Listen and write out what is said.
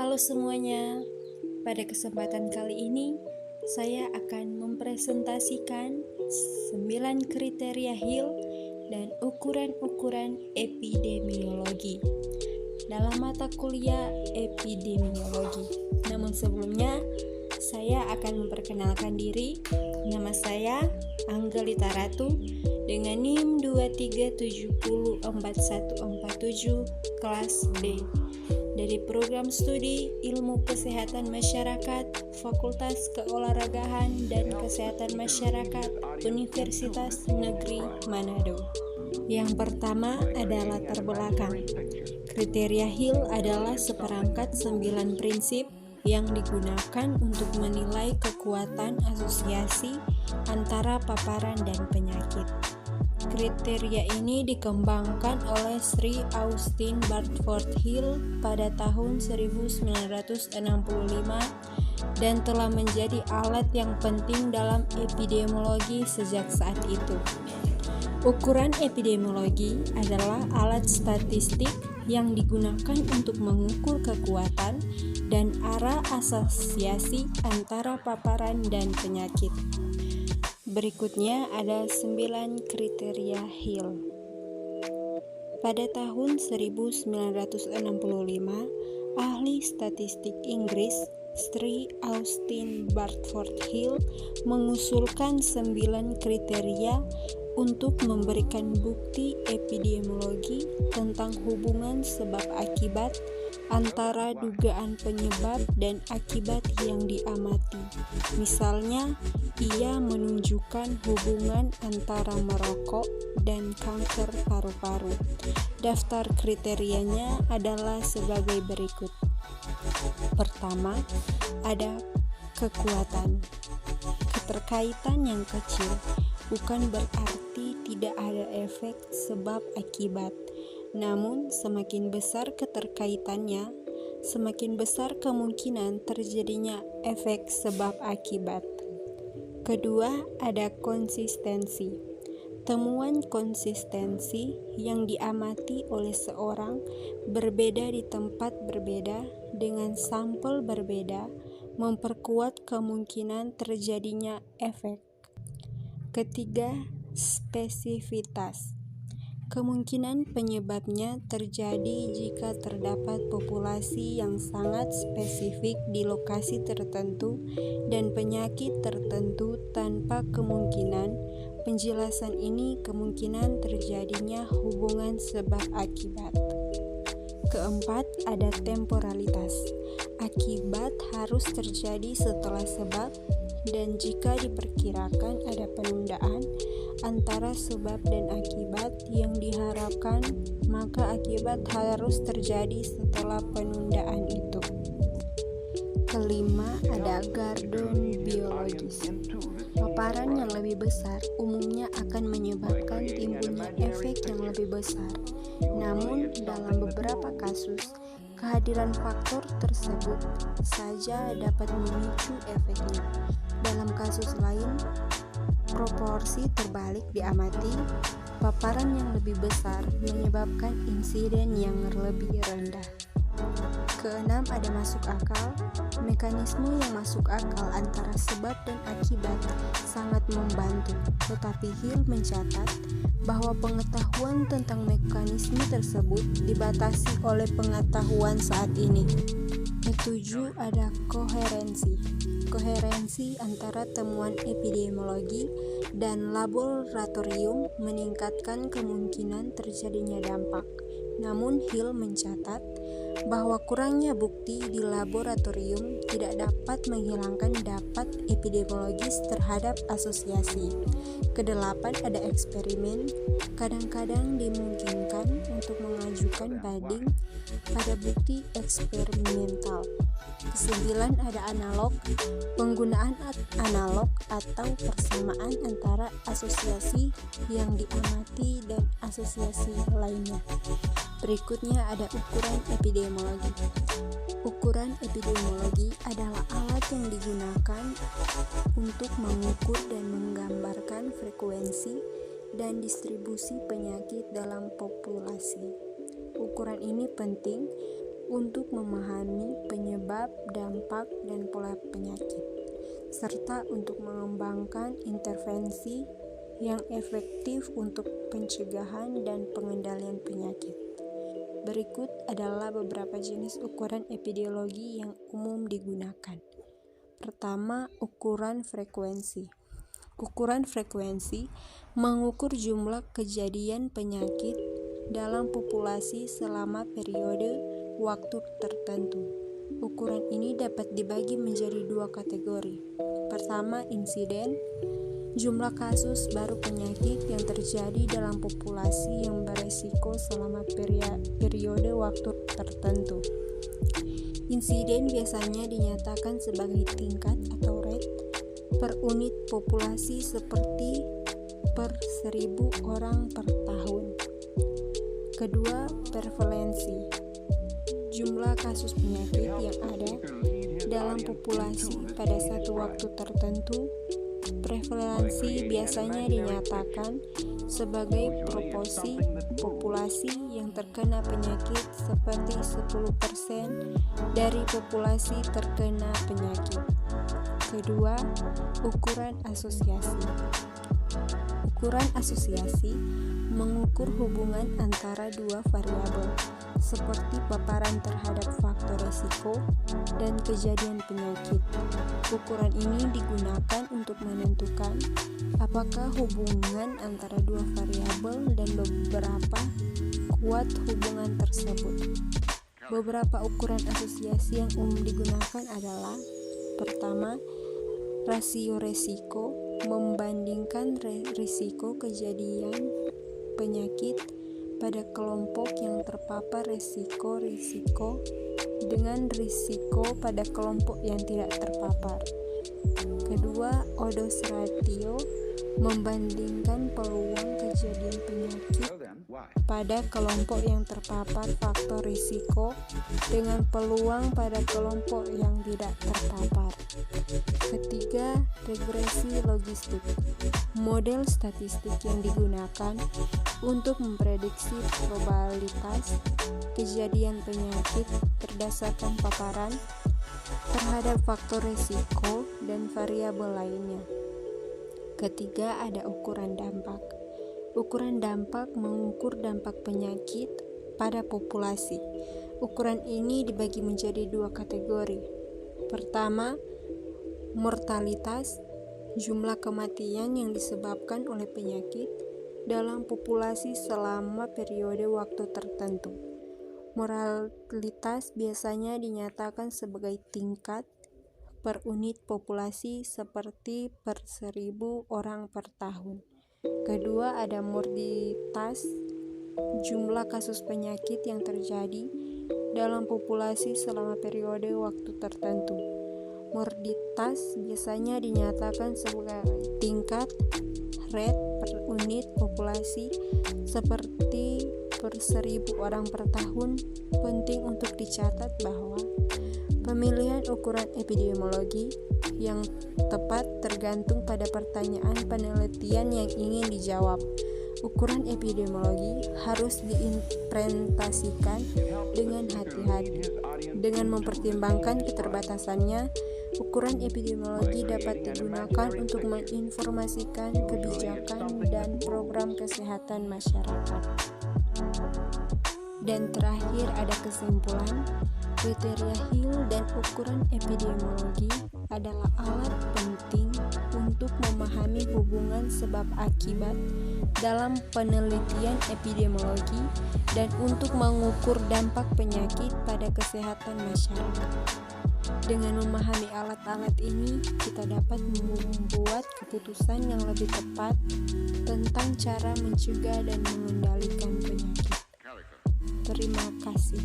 Halo semuanya, pada kesempatan kali ini saya akan mempresentasikan 9 kriteria Hill dan ukuran-ukuran epidemiologi dalam mata kuliah epidemiologi. Namun sebelumnya, saya akan memperkenalkan diri. Nama saya Anggelita Ratu dengan NIM 23704147 kelas D dari Program Studi Ilmu Kesehatan Masyarakat Fakultas Keolahragaan dan Kesehatan Masyarakat Universitas Negeri Manado. Yang pertama adalah latar belakang. Kriteria Hill adalah seperangkat 9 prinsip yang digunakan untuk menilai kekuatan asosiasi antara paparan dan penyakit. Kriteria ini dikembangkan oleh Sri Austin Bartford Hill pada tahun 1965 dan telah menjadi alat yang penting dalam epidemiologi sejak saat itu. Ukuran epidemiologi adalah alat statistik yang digunakan untuk mengukur kekuatan dan arah asosiasi antara paparan dan penyakit. Berikutnya ada 9 kriteria Hill. Pada tahun 1965, ahli statistik Inggris Sri Austin Bartford Hill mengusulkan 9 kriteria untuk memberikan bukti epidemiologi tentang hubungan sebab akibat antara dugaan penyebab dan akibat yang diamati. Misalnya, ia menunjukkan hubungan antara merokok dan kanker paru-paru. Daftar kriterianya adalah sebagai berikut. Pertama, ada kekuatan. Keterkaitan yang kecil bukan berarti tidak ada efek sebab akibat. Namun, semakin besar keterkaitannya, semakin besar kemungkinan terjadinya efek sebab akibat. Kedua, ada konsistensi. Temuan konsistensi yang diamati oleh seorang berbeda di tempat berbeda dengan sampel berbeda memperkuat kemungkinan terjadinya efek. Ketiga, spesifitas. Kemungkinan penyebabnya terjadi jika terdapat populasi yang sangat spesifik di lokasi tertentu dan penyakit tertentu tanpa kemungkinan penjelasan ini kemungkinan terjadinya hubungan sebab akibat. Keempat, ada temporalitas. Akibat harus terjadi setelah sebab dan jika diperkirakan ada penundaan antara sebab dan akibat yang diharapkan, maka akibat harus terjadi setelah penundaan itu. Kelima, ada gardon biologis. Paparan yang lebih besar umumnya akan menyebabkan timbulnya efek yang lebih besar. Namun, dalam beberapa kasus, kehadiran faktor tersebut saja dapat memicu efeknya. Dalam kasus lain, proporsi terbalik diamati, paparan yang lebih besar menyebabkan insiden yang lebih rendah. Keenam, ada masuk akal. Mekanisme yang masuk akal antara sebab dan akibat sangat membantu, tetapi Hill mencatat bahwa pengetahuan tentang mekanisme tersebut dibatasi oleh pengetahuan saat ini. Ketujuh, ada koherensi. Koherensi antara temuan epidemiologi dan laboratorium meningkatkan kemungkinan terjadinya dampak. Namun Hill mencatat bahwa kurangnya bukti di laboratorium tidak dapat menghilangkan dampak epidemiologis terhadap asosiasi. Kedelapan, ada eksperimen. Kadang-kadang dimungkinkan untuk mengajukan banding pada bukti eksperimental. Kesembilan, ada analog. Penggunaan analog atau persamaan antara asosiasi yang diamati dan asosiasi lainnya. Berikutnya ada ukuran epidemiologi. Ukuran epidemiologi adalah alat yang digunakan untuk mengukur dan menggambarkan frekuensi dan distribusi penyakit dalam populasi. Ukuran ini penting untuk memahami penyebab, dampak, dan pola penyakit, serta untuk mengembangkan intervensi yang efektif untuk pencegahan dan pengendalian penyakit. Berikut adalah beberapa jenis ukuran epidemiologi yang umum digunakan. Pertama, ukuran frekuensi. Ukuran frekuensi mengukur jumlah kejadian penyakit dalam populasi selama periode waktu tertentu. Ukuran ini dapat dibagi menjadi dua kategori. Pertama, insiden, jumlah kasus baru penyakit yang terjadi dalam populasi yang beresiko selama periode waktu tertentu. Insiden biasanya dinyatakan sebagai tingkat atau rate per unit populasi seperti per 1.000 orang per tahun. Kedua, prevalensi, jumlah kasus penyakit yang ada dalam populasi pada satu waktu tertentu. Prevalensi biasanya dinyatakan sebagai proporsi populasi yang terkena penyakit seperti 10% dari populasi terkena penyakit. Kedua, ukuran asosiasi. Ukuran asosiasi mengukur hubungan antara dua variabel seperti paparan terhadap faktor resiko dan kejadian penyakit. Ukuran ini digunakan untuk menentukan apakah hubungan antara dua variabel dan beberapa kuat hubungan tersebut. Beberapa ukuran asosiasi yang umum digunakan adalah: pertama, rasio resiko membandingkan risiko kejadian penyakit pada kelompok yang terpapar risiko dengan risiko pada kelompok yang tidak terpapar. Kedua, odds ratio membandingkan peluang kejadian penyakit pada kelompok yang terpapar faktor risiko dengan peluang pada kelompok yang tidak terpapar. Ketiga, regresi logistik, model statistik yang digunakan untuk memprediksi probabilitas kejadian penyakit berdasarkan paparan terhadap faktor risiko dan variabel lainnya. Ketiga, ada ukuran dampak. Ukuran dampak mengukur dampak penyakit pada populasi. Ukuran ini dibagi menjadi dua kategori. Pertama, mortalitas, jumlah kematian yang disebabkan oleh penyakit dalam populasi selama periode waktu tertentu. Mortalitas biasanya dinyatakan sebagai tingkat per unit populasi seperti per 1.000 orang per tahun. Kedua, ada morbiditas, jumlah kasus penyakit yang terjadi dalam populasi selama periode waktu tertentu. Morbiditas biasanya dinyatakan sebagai tingkat rate per unit populasi seperti per 1.000 orang per tahun. Penting untuk dicatat bahwa pemilihan ukuran epidemiologi yang tepat tergantung pada pertanyaan penelitian yang ingin dijawab. Ukuran epidemiologi harus diimplementasikan dengan hati-hati. Dengan mempertimbangkan keterbatasannya, ukuran epidemiologi dapat digunakan untuk menginformasikan kebijakan dan program kesehatan masyarakat. Dan terakhir ada kesimpulan, kriteria Hill dan ukuran epidemiologi adalah alat penting untuk memahami hubungan sebab akibat dalam penelitian epidemiologi dan untuk mengukur dampak penyakit pada kesehatan masyarakat. Dengan memahami alat-alat ini, kita dapat membuat keputusan yang lebih tepat tentang cara mencegah dan mengendalikan penyakit. Terima kasih.